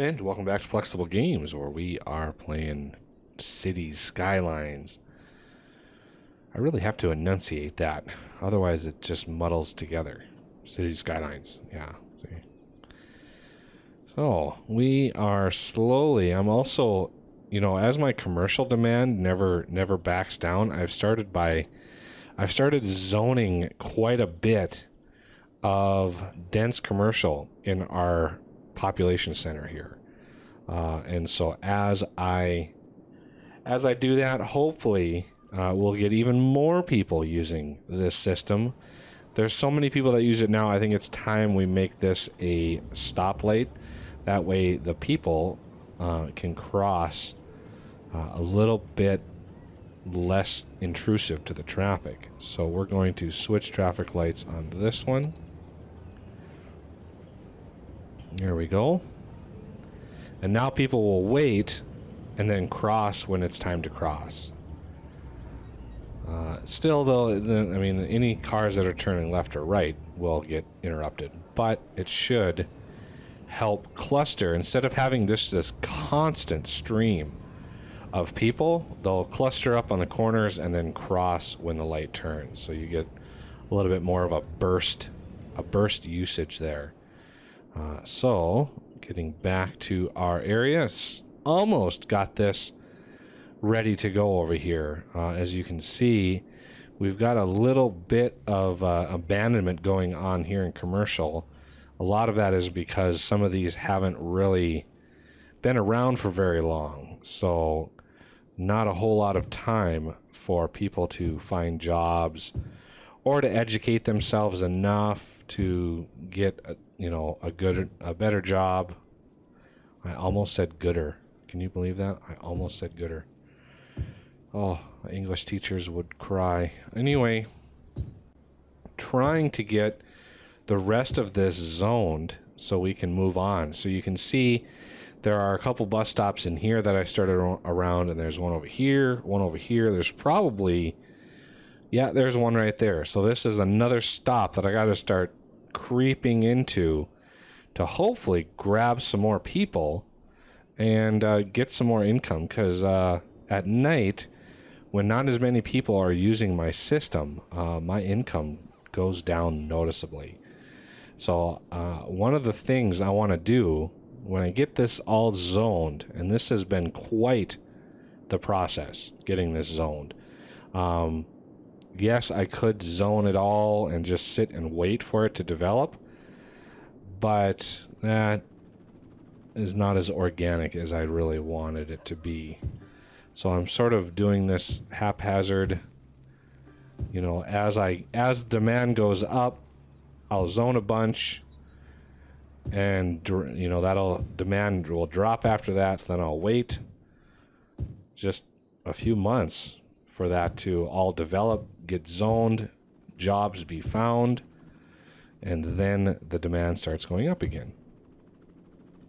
And welcome back to Flexible Games, where we are playing Cities Skylines. I really have to enunciate that, otherwise it just muddles together. Cities Skylines, yeah. See? So, we are slowly, I'm also, as my commercial demand never backs down, I've started zoning quite a bit of dense commercial in our population center here, and so as I do that, hopefully we'll get even more people using this system. There's so many people that use it now. I think it's time we make this a stoplight. That way the people can cross a little bit less intrusive to the traffic. So we're going to switch traffic lights on this one. There we go. And now people will wait and then cross when it's time to cross. Still, though, I mean, any cars that are turning left or right will get interrupted. But it should help cluster. Instead of having this constant stream of people, they'll cluster up on the corners and then cross when the light turns. So you get a little bit more of a burst usage there. So, getting back to our area, almost got this ready to go over here. As you can see, we've got a little bit of abandonment going on here in commercial. A lot of that is because some of these haven't really been around for very long. So, not a whole lot of time for people to find jobs or to educate themselves enough to get a better job. I almost said gooder. Can you believe that? I almost said gooder. Oh, English teachers would cry. Anyway, trying to get the rest of this zoned so we can move on. So you can see there are a couple bus stops in here that I started around, and there's one over here, one over here. There's probably, yeah, there's one right there. So this is another stop that I got to start creeping into to hopefully grab some more people and get some more income, because at night, when not as many people are using my system, my income goes down noticeably. So one of the things I want to do when I get this all zoned, and this has been quite the process getting this zoned. Yes, I could zone it all and just sit and wait for it to develop, but that is not as organic as I really wanted it to be. So I'm sort of doing this haphazard. As demand goes up, I'll zone a bunch, and that'll demand will drop after that. Then I'll wait just a few months for that to all develop, get zoned, jobs be found, and then the demand starts going up again,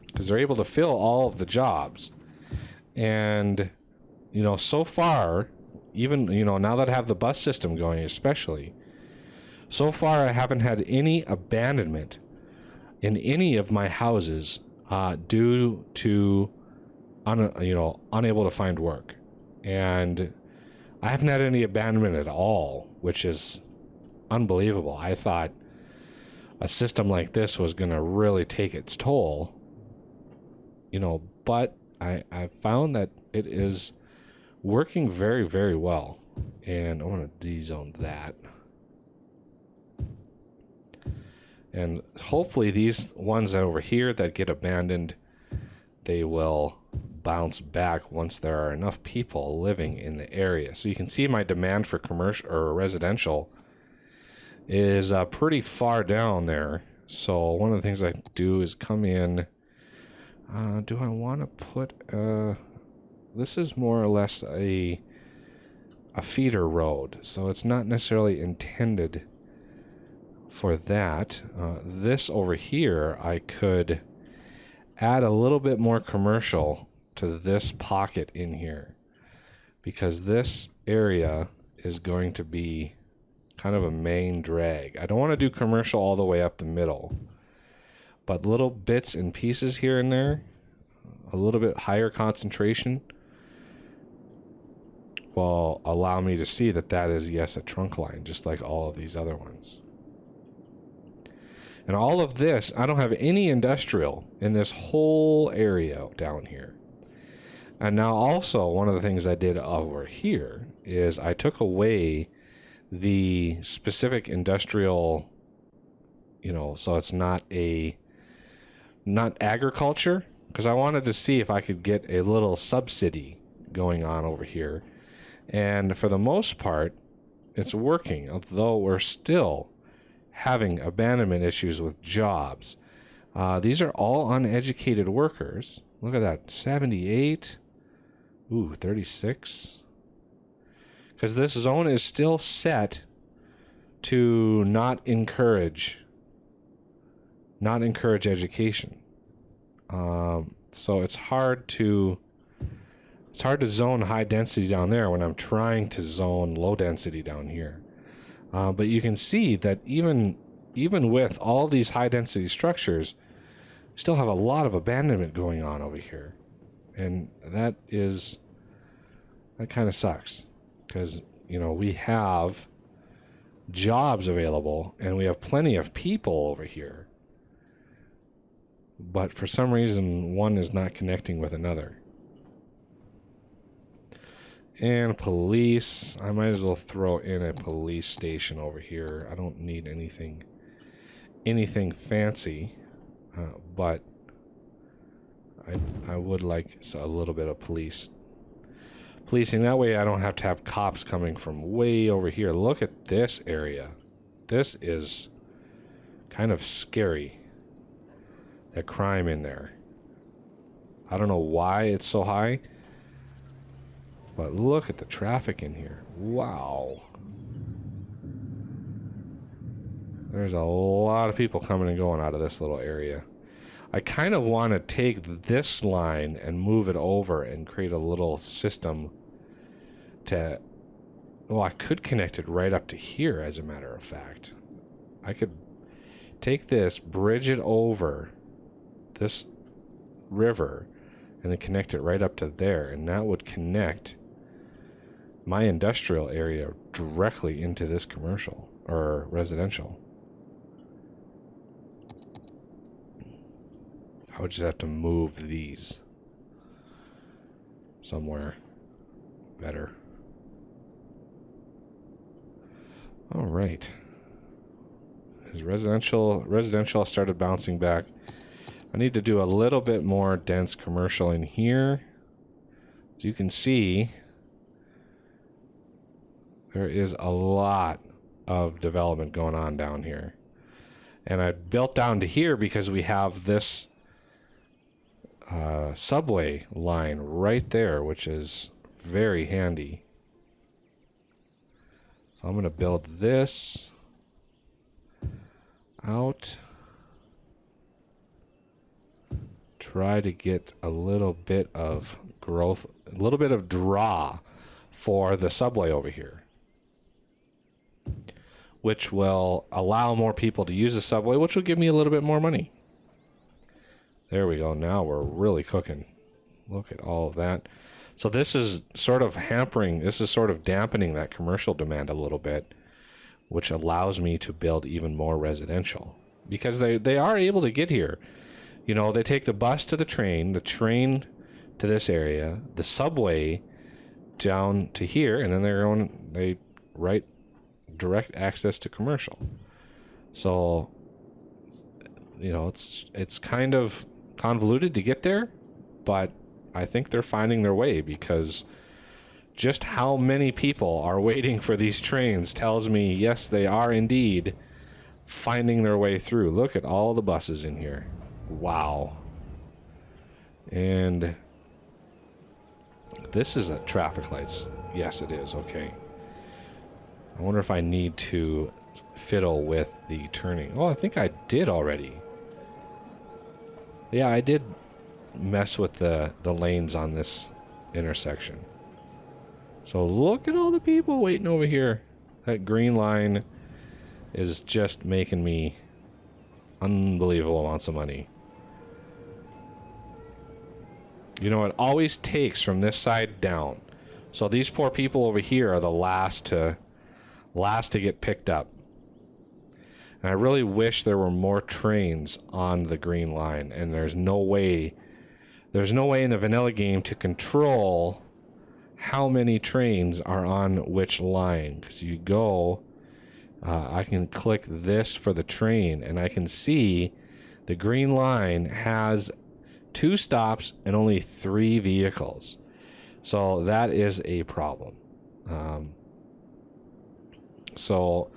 because they're able to fill all of the jobs. And so far, even now that I have the bus system going, especially, so far I haven't had any abandonment in any of my houses due to unable to find work. And I haven't had any abandonment at all, which is unbelievable. I thought a system like this was going to really take its toll, but I found that it is working very, very well. And I want to de-zone that. And hopefully these ones over here that get abandoned, they will bounce back once there are enough people living in the area. So you can see my demand for commercial or residential is pretty far down there. So one of the things I do is come in. Do I want to put this is more or less a feeder road, so it's not necessarily intended for that. This over here, I could add a little bit more commercial to this pocket in here, because this area is going to be kind of a main drag. I don't want to do commercial all the way up the middle, but little bits and pieces here and there a little bit higher concentration will allow me to see that that is, yes, a trunk line, just like all of these other ones. And all of this, I don't have any industrial in this whole area down here. And now also, one of the things I did over here is I took away the specific industrial, you know, so it's not agriculture, because I wanted to see if I could get a little subsidy going on over here. And for the most part, it's working, although we're still having abandonment issues with jobs. These are all uneducated workers. Look at that, 78. Ooh, 36. Because this zone is still set to not encourage education. So it's hard to zone high density down there when I'm trying to zone low density down here. But you can see that even with all these high density structures, we still have a lot of abandonment going on over here. And that kind of sucks, because, you know, we have jobs available and we have plenty of people over here, but for some reason one is not connecting with another. And police, I might as well throw in a police station over here. I don't need anything fancy, but I would like a little bit of policing. That way I don't have to have cops coming from way over here. Look at this area. This is kind of scary. That crime in there. I don't know why it's so high, but look at the traffic in here. Wow. There's a lot of people coming and going out of this little area. I kind of want to take this line and move it over and create a little system to... Well, I could connect it right up to here, as a matter of fact. I could take this, bridge it over this river, and then connect it right up to there, and that would connect my industrial area directly into this commercial or residential. I would just have to move these somewhere better. All right. As residential started bouncing back. I need to do a little bit more dense commercial in here. As you can see, there is a lot of development going on down here. And I built down to here because we have this subway line right there, which is very handy. So I'm going to build this out. Try to get a little bit of growth, a little bit of draw for the subway over here, which will allow more people to use the subway, which will give me a little bit more money. There we go. Now we're really cooking. Look at all of that. So this is sort of dampening that commercial demand a little bit, which allows me to build even more residential, because they are able to get here. You know, they take the bus to the train to this area, the subway down to here, and then they write direct access to commercial. So, you know, it's kind of convoluted to get there, but I think they're finding their way, because just how many people are waiting for these trains tells me, yes, they are indeed finding their way through. Look at all the buses in here. Wow. And this is at traffic lights. Yes, it is. Okay. I wonder if I need to fiddle with the turning. Oh, I think I did already. Yeah, I did mess with the lanes on this intersection. So look at all the people waiting over here. That green line is just making me unbelievable amounts of money. You know, it always takes from this side down. So these poor people over here are the last to get picked up. And I really wish there were more trains on the green line, and there's no way in the vanilla game to control how many trains are on which line. Because you go, I can click this for the train, and I can see the green line has 2 stops and only 3 vehicles. So that is a problem. So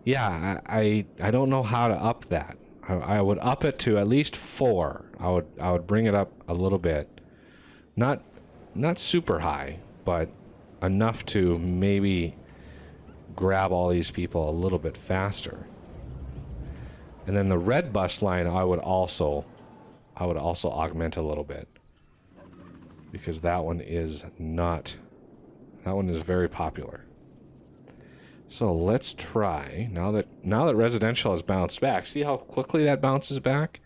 yeah, I don't know how to up that. I would up it to at least 4. I would bring it up a little bit. Not super high, but enough to maybe grab all these people a little bit faster. And then the red bus line I would also augment a little bit. Because that one is very popular. So let's try, now that residential has bounced back, see how quickly that bounces back?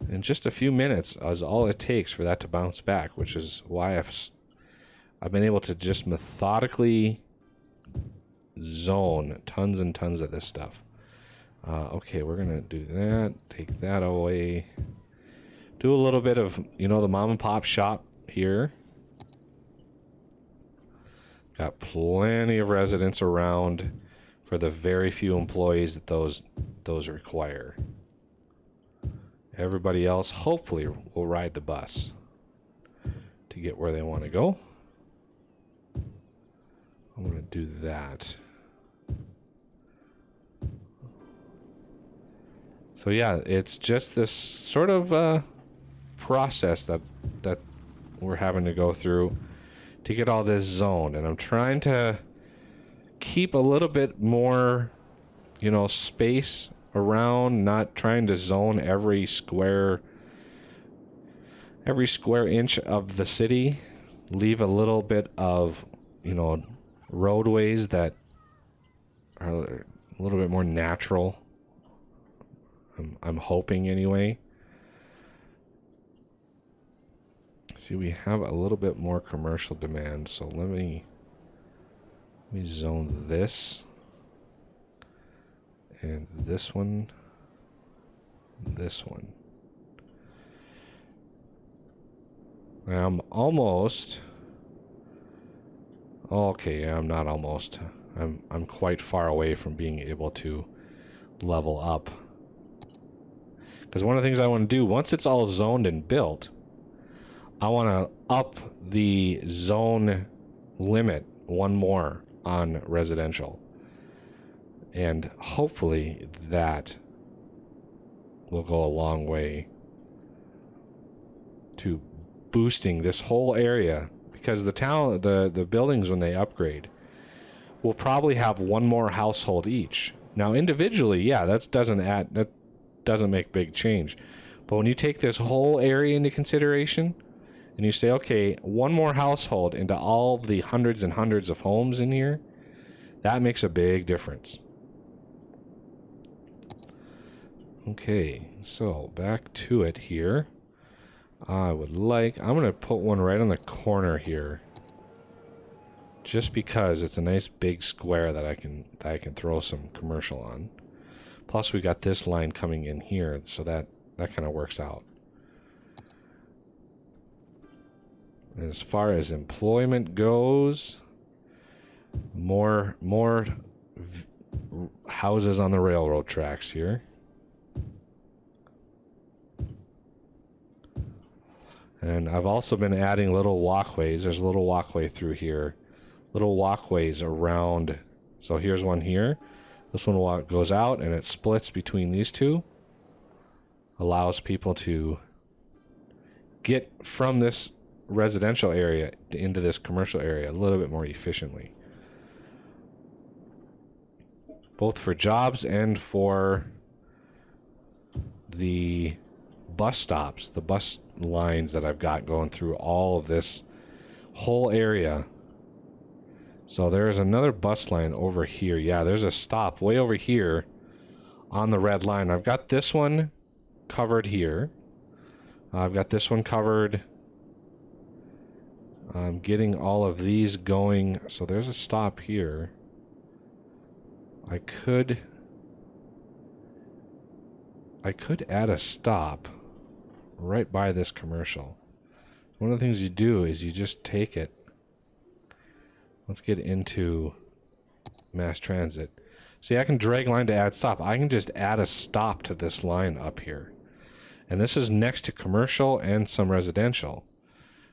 In just a few minutes is all it takes for that to bounce back, which is why I've been able to just methodically zone tons and tons of this stuff. Okay, we're gonna do that, take that away. Do a little bit of, the mom and pop shop here. Got plenty of residents around for the very few employees that those require. Everybody else hopefully will ride the bus to get where they want to go. I'm going to do that. So yeah, it's just this sort of process that we're having to go through to get all this zoned, and I'm trying to keep a little bit more, space around, not trying to zone every square inch of the city. Leave a little bit of, roadways that are a little bit more natural. I'm hoping anyway. See, we have a little bit more commercial demand, so let me zone this and this one, this one. I'm almost. Okay, I'm not almost. I'm quite far away from being able to level up. Because one of the things I want to do once it's all zoned and built, I want to up the zone limit one more on residential. And hopefully that will go a long way to boosting this whole area. Because the buildings, when they upgrade, will probably have one more household each. Now individually, yeah, that doesn't make big change. But when you take this whole area into consideration, and you say, okay, one more household into all the hundreds and hundreds of homes in here, that makes a big difference. Okay, so back to it here. I'm going to put one right on the corner here. Just because it's a nice big square that I can throw some commercial on. Plus we got this line coming in here, so that kind of works out. And as far as employment goes, more houses on the railroad tracks here. And I've also been adding little walkways. There's a little walkway through here. Little walkways around. So here's one here. This one goes out and it splits between these two. Allows people to get from this residential area into this commercial area a little bit more efficiently. Both for jobs and for the bus stops, the bus lines that I've got going through all of this whole area. So there's another bus line over here. Yeah, there's a stop way over here on the red line. I've got this one covered here. I've got this one covered I'm getting all of these going. So there's a stop here. I could add a stop right by this commercial. One of the things you do is you just take it. Let's get into mass transit. See, I can drag line to add stop. I can just add a stop to this line up here. And this is next to commercial and some residential.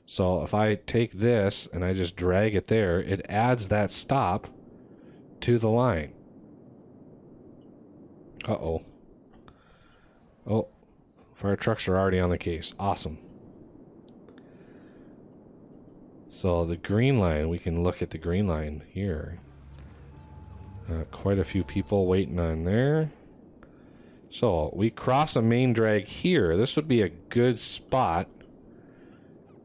So if I take this and I just drag it there, it adds that stop to the line. Uh-oh. Oh, fire trucks are already on the case. Awesome. So the green line, we can look at the green line here. Quite a few people waiting on there. So we cross a main drag here. This would be a good spot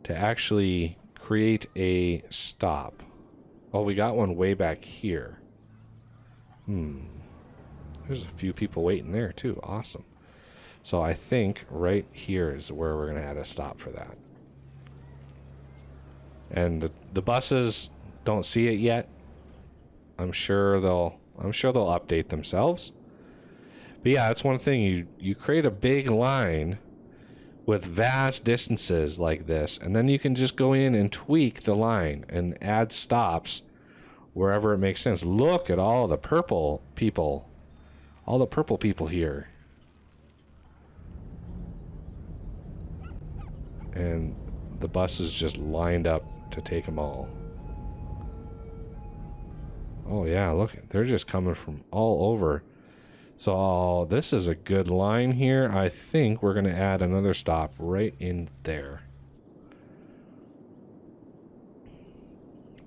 to actually create a stop. Oh, we got one way back here. There's a few people waiting there too. Awesome. So I think right here is where we're going to add a stop for that. And the buses don't see it yet. I'm sure they'll update themselves. But yeah, that's one thing. You create a big line with vast distances like this, and then you can just go in and tweak the line and add stops wherever it makes sense. Look at all the purple people. All the purple people here. And the bus is just lined up to take them all. Oh yeah, look, they're just coming from all over. So this is a good line here. I think we're going to add another stop right in there.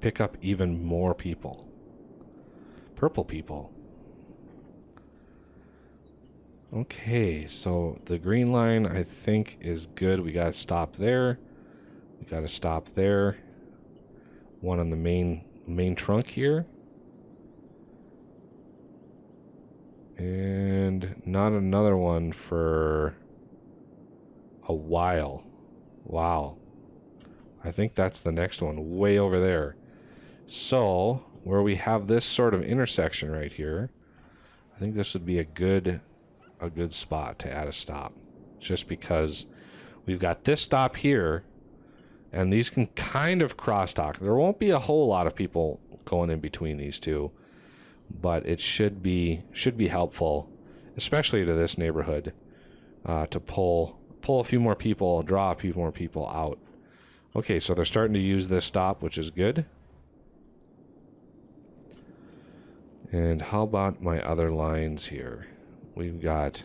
Pick up even more people. Purple people. Okay, so the green line I think is good. We got to stop there. We got to stop there. One on the main trunk here. And not another one for a while. Wow. I think that's the next one, way over there. So, where we have this sort of intersection right here, I think this would be a good spot to add a stop. Just because we've got this stop here, and these can kind of crosstalk. There won't be a whole lot of people going in between these two, but it should be helpful, especially to this neighborhood, to pull a few more people, draw a few more people out. Okay, so they're starting to use this stop, which is good. And how about my other lines here? We've got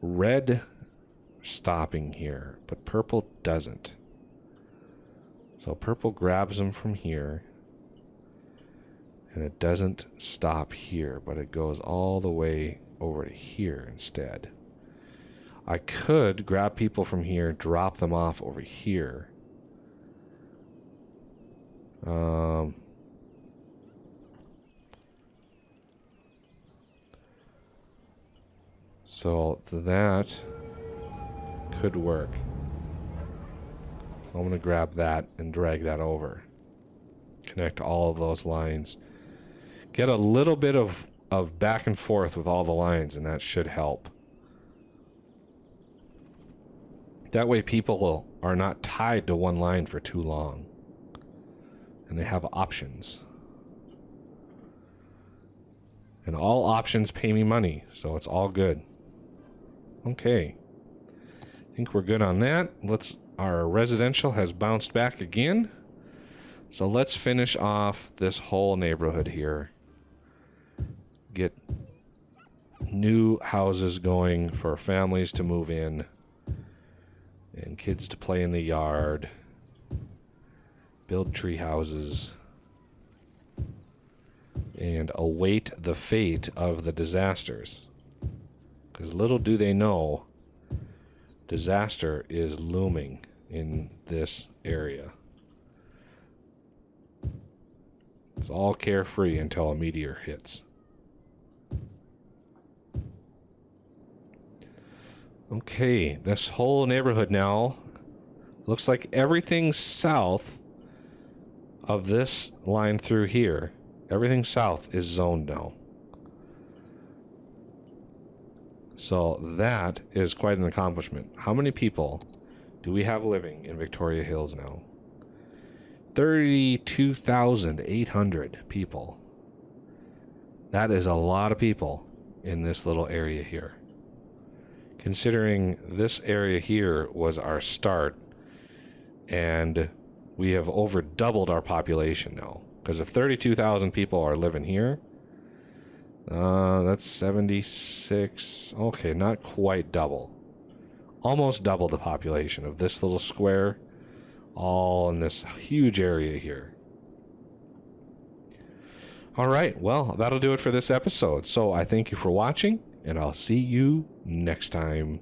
red stopping here, but purple doesn't. So purple grabs them from here. And it doesn't stop here, but it goes all the way over to here instead. I could grab people from here, drop them off over here. So that could work. So I'm going to grab that and drag that over. Connect all of those lines. Get a little bit of back and forth with all the lines, and that should help. That way people are not tied to one line for too long. And they have options. And all options pay me money, so it's all good. Okay. I think we're good on that. Our residential has bounced back again. So let's finish off this whole neighborhood here. Get new houses going for families to move in and kids to play in the yard. Build tree houses and await the fate of the disasters. Because little do they know, disaster is looming in this area. It's all carefree until a meteor hits. Okay, this whole neighborhood now Looks like everything south of this line through here, everything south is zoned now. So that is quite an accomplishment. How many people do we have living in Victoria Hills now? 32,800 people. That is a lot of people in this little area here. Considering this area here was our start, and we have over doubled our population now. Because if 32,000 people are living here, that's 76. Okay, not quite double. Almost double the population of this little square, all in this huge area here. All right, well, that'll do it for this episode. So I thank you for watching, and I'll see you next time.